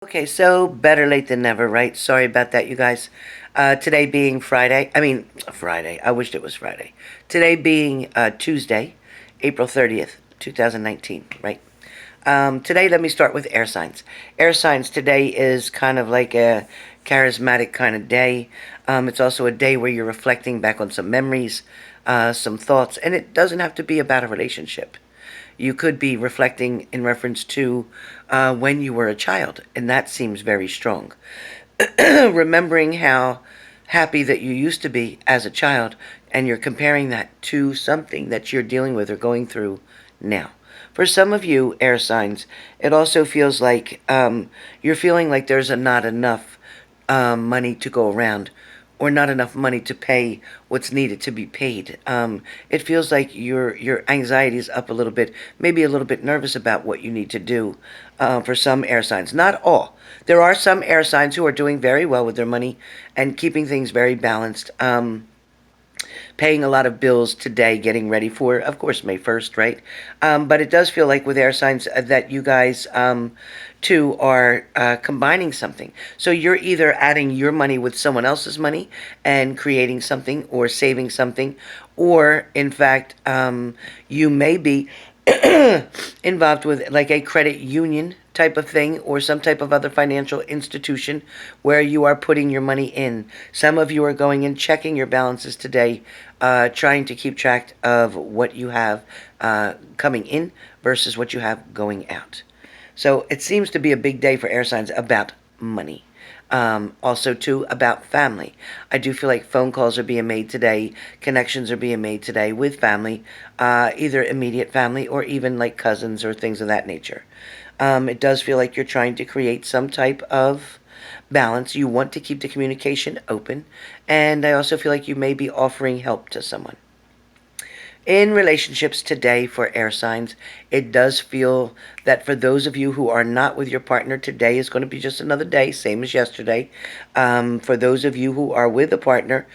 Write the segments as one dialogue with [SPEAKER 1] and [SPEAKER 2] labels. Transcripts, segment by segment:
[SPEAKER 1] Okay, so better late than never, right? Sorry about that, you guys. Today being Friday, Friday, I wished it was Friday. Today being Tuesday, April 30th, 2019, right? Today, let me start with air signs. Air signs today is kind of like a charismatic kind of day. It's also a day where you're reflecting back on some memories, some thoughts, and it doesn't have to be about a relationship. You could be reflecting in reference to when you were a child, and that seems very strong. Remembering how happy that you used to be as a child, and you're comparing that to something that you're dealing with or going through now. For some of you, air signs, it also feels like you're feeling like there's not enough money to go around or not enough money to pay what's needed to be paid. It feels like your anxiety is up a little bit, maybe a little bit nervous about what you need to do for some air signs. Not all. There are some air signs who are doing very well with their money and keeping things very balanced. Paying a lot of bills today, getting ready for, of course, May 1st, right? But it does feel like with air signs that you guys, too, are combining something. So you're either adding your money with someone else's money and creating something or saving something, or, in fact, you may be involved with like a credit union type of thing or some type of other financial institution where you are putting your money in. Some of you are going and checking your balances today, trying to keep track of what you have coming in versus what you have going out. So it seems to be a big day for air signs about money. Also, too, about family. I do feel like phone calls are being made today, connections are being made today with family, either immediate family or even like cousins or things of that nature. It does feel like you're trying to create some type of balance. You want to keep the communication open, and I also feel like you may be offering help to someone. In relationships today for air signs, it does feel that for those of you who are not with your partner, today is going to be just another day, same as yesterday. For those of you who are with a partner,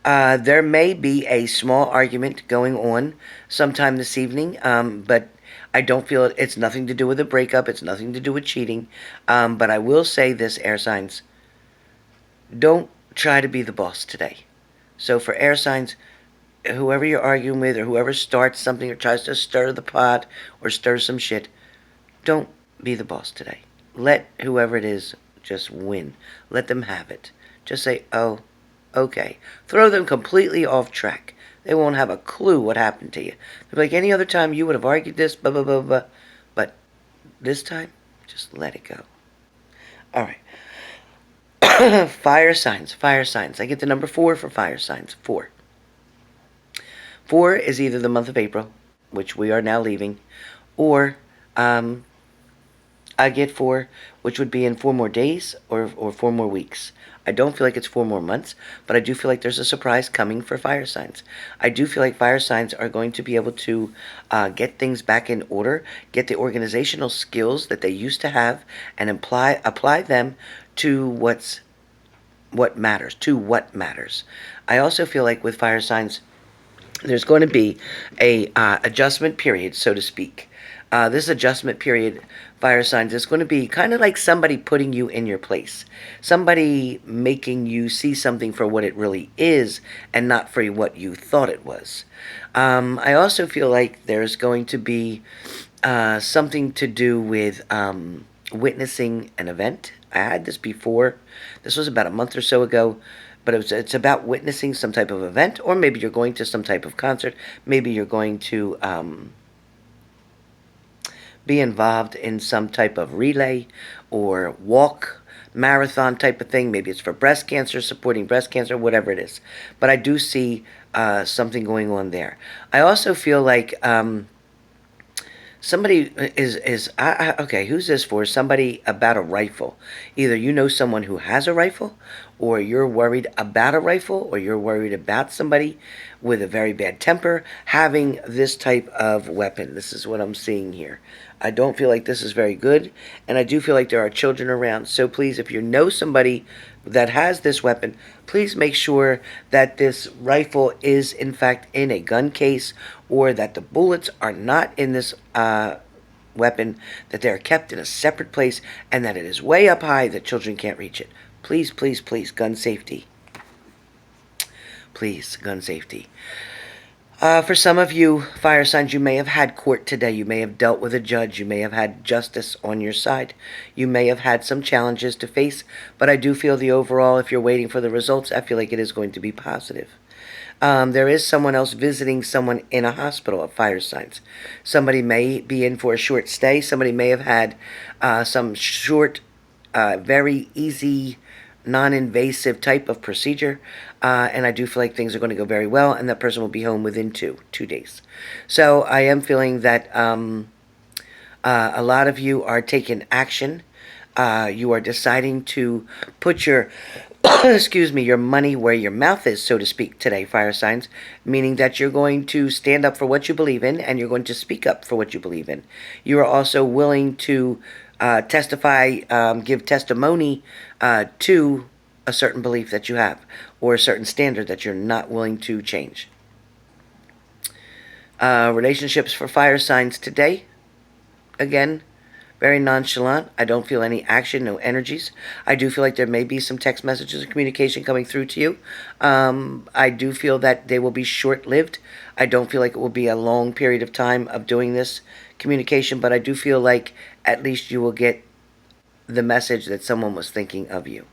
[SPEAKER 1] there may be a small argument going on sometime this evening, but I don't feel it's nothing to do with a breakup. It's nothing to do with cheating. But I will say this, air signs, don't try to be the boss today. So for air signs, whoever you're arguing with or whoever starts something or tries to stir the pot or stir some shit, don't be the boss today. Let whoever it is just win. Let them have it. Just say, oh, okay. Throw them completely off track. They won't have a clue what happened to you. They'll be like, any other time you would have argued this, blah, blah, blah, blah. But this time, just let it go. All right. Fire signs, fire signs. I get the number 4 for fire signs. 4. 4 is either the month of April, which we are now leaving, or I get 4, which would be in 4 more days or 4 more weeks. I don't feel like it's 4 more months, but I do feel like there's a surprise coming for fire signs. I do feel like fire signs are going to be able to get things back in order, get the organizational skills that they used to have, and apply them to what matters. I also feel like with fire signs, there's going to be a adjustment period, so to speak. This adjustment period, fire signs, is going to be kind of like somebody putting you in your place. Somebody making you see something for what it really is and not for what you thought it was. I also feel like there's going to be something to do with witnessing an event. I had this before. This was about a month or so ago. But it's about witnessing some type of event, or maybe you're going to some type of concert. Maybe you're going to be involved in some type of relay or walk, marathon type of thing. Maybe it's for breast cancer, supporting breast cancer, whatever it is. But I do see something going on there. I also feel like somebody okay, who's this for? Somebody about a rifle. Either you know someone who has a rifle, or you're worried about a rifle, or you're worried about somebody with a very bad temper having this type of weapon. This is what I'm seeing here. I don't feel like this is very good, and I do feel like there are children around. So please, if you know somebody that has this weapon, please make sure that this rifle is in fact in a gun case, or that the bullets are not in this weapon, that they're kept in a separate place, and that it is way up high that children can't reach it. Please, please, please, gun safety. Please, gun safety. For some of you fire signs, you may have had court today. You may have dealt with a judge. You may have had justice on your side. You may have had some challenges to face, but I do feel the overall, if you're waiting for the results, I feel like it is going to be positive. There is someone else visiting someone in a hospital of fire signs. Somebody may be in for a short stay. Somebody may have had some short, very easy, non-invasive type of procedure, and I do feel like things are going to go very well, and that person will be home within two days. So I am feeling that a lot of you are taking action. You are deciding to put your excuse me, your money where your mouth is, so to speak, today, fire signs, meaning that you're going to stand up for what you believe in, and you're going to speak up for what you believe in. You are also willing to testify, give testimony to a certain belief that you have, or a certain standard that you're not willing to change. Relationships for fire signs today, again, very nonchalant. I don't feel any action, no energies. I do feel like there may be some text messages and communication coming through to you. I do feel that they will be short-lived. I don't feel like it will be a long period of time of doing this communication, but I do feel like at least you will get the message that someone was thinking of you.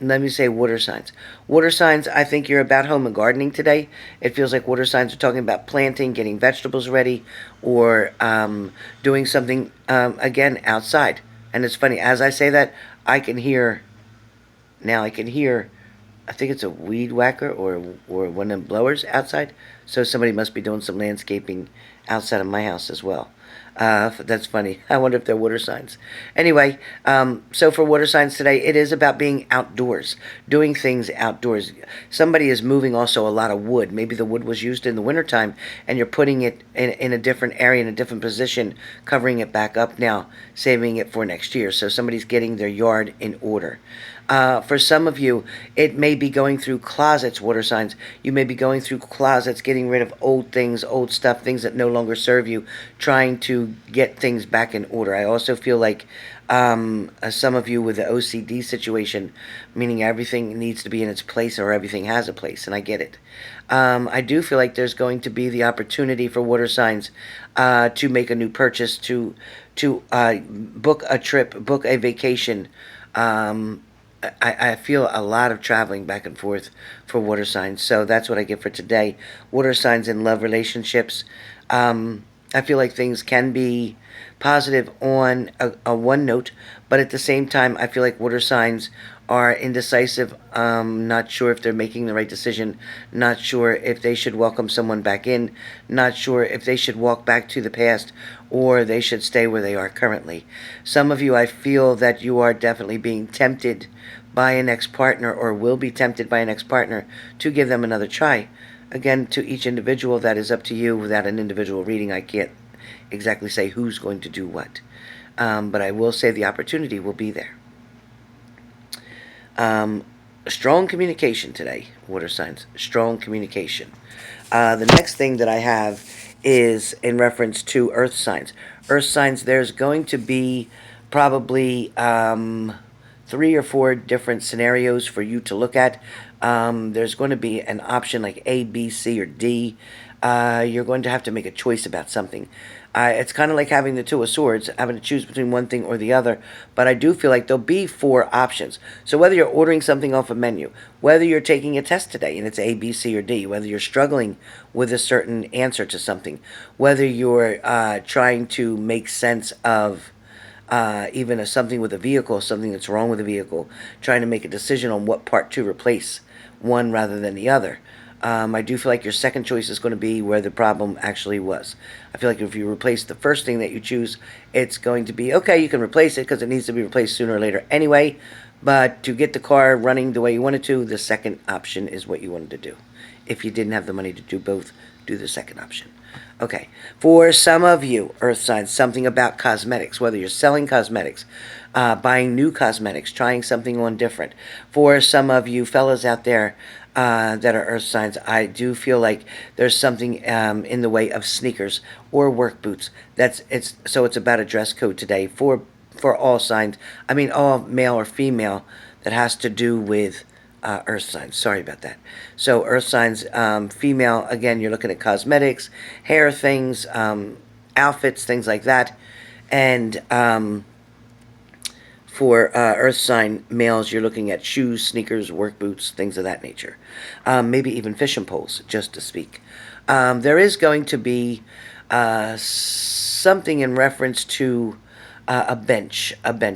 [SPEAKER 1] Let me say water signs. Water signs, I think you're about home and gardening today. It feels like water signs are talking about planting, getting vegetables ready, or doing something, again, outside. And it's funny, as I say that, I can hear, I think it's a weed whacker or one of them blowers outside. So somebody must be doing some landscaping outside of my house as well. That's funny. I wonder if they're water signs. Anyway, so for water signs today, it is about being outdoors, doing things outdoors. Somebody is moving also a lot of wood. Maybe the wood was used in the wintertime, and you're putting it in a different area, in a different position, covering it back up now, saving it for next year. So somebody's getting their yard in order. For some of you, it may be going through closets, water signs. You may be going through closets, getting rid of old things, old stuff, things that no longer serve you, trying to get things back in order. I also feel like some of you with the OCD situation, meaning everything needs to be in its place or everything has a place, and I get it. I do feel like there's going to be the opportunity for water signs to make a new purchase, to book a trip, book a vacation. I feel a lot of traveling back and forth for water signs, so that's what I get for today. Water signs in love relationships. I feel like things can be positive on a one note, but at the same time, I feel like water signs are indecisive, not sure if they're making the right decision, not sure if they should welcome someone back in, not sure if they should walk back to the past, or they should stay where they are currently. Some of you, I feel that you are definitely being tempted by an ex-partner, or will be tempted by an ex-partner, to give them another try. Again, to each individual, that is up to you. Without an individual reading, I can't exactly say who's going to do what. But I will say the opportunity will be there. Strong communication today, water signs. Strong communication. The next thing that I have is in reference to earth signs. Earth signs, there's going to be probably 3 or 4 different scenarios for you to look at. There's going to be an option like A, B, C, or D. You're going to have to make a choice about something. It's kind of like having the Two of Swords, having to choose between one thing or the other. But I do feel like there'll be 4 options. So whether you're ordering something off a menu, whether you're taking a test today and it's A, B, C, or D, whether you're struggling with a certain answer to something, whether you're trying to make sense of even something with a vehicle, something that's wrong with a vehicle, trying to make a decision on what part to replace, one rather than the other. I do feel like your second choice is going to be where the problem actually was. I feel like if you replace the first thing that you choose, it's going to be, okay, you can replace it because it needs to be replaced sooner or later anyway, but to get the car running the way you want it to, the second option is what you wanted to do. If you didn't have the money to do both, do the second option. Okay, for some of you, earth signs, something about cosmetics, whether you're selling cosmetics, buying new cosmetics, trying something on different. For some of you fellas out there, that are earth signs, I do feel like there's something in the way of sneakers or work boots. It's about a dress code today for all signs. I mean, all male or female that has to do with earth signs. Sorry about that. So earth signs, female, again, you're looking at cosmetics, hair things, outfits, things like that. And for earth sign males, you're looking at shoes, sneakers, work boots, things of that nature. Maybe even fishing poles, just to speak. There is going to be something in reference to a bench,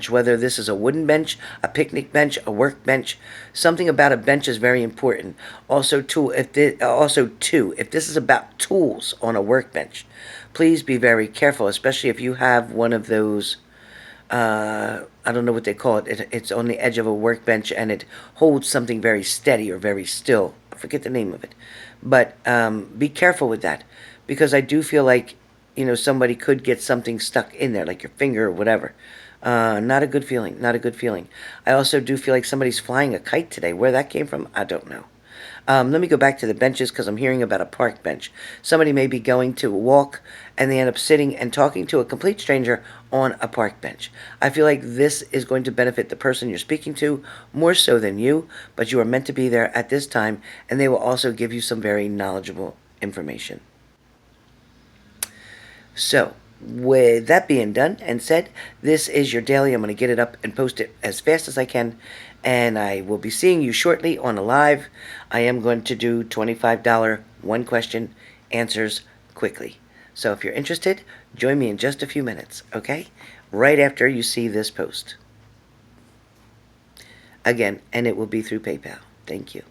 [SPEAKER 1] whether this is a wooden bench, a picnic bench, a work bench. Something about a bench is very important. Also, if this is about tools on a workbench, please be very careful, especially if you have one of those, I don't know what they call it. It's on the edge of a workbench and it holds something very steady or very still. I forget the name of it. But be careful with that, because I do feel like, somebody could get something stuck in there, like your finger or whatever. Not a good feeling. Not a good feeling. I also do feel like somebody's flying a kite today. Where that came from, I don't know. Let me go back to the benches, because I'm hearing about a park bench. Somebody may be going to walk and they end up sitting and talking to a complete stranger on a park bench. I feel like this is going to benefit the person you're speaking to more so than you, but you are meant to be there at this time, and they will also give you some very knowledgeable information. So, with that being done and said, this is your daily. I'm going to get it up and post it as fast as I can, and I will be seeing you shortly on a live. I am going to do $25 one question answers quickly. So if you're interested, join me in just a few minutes, okay? Right after you see this post. Again, and it will be through PayPal. Thank you.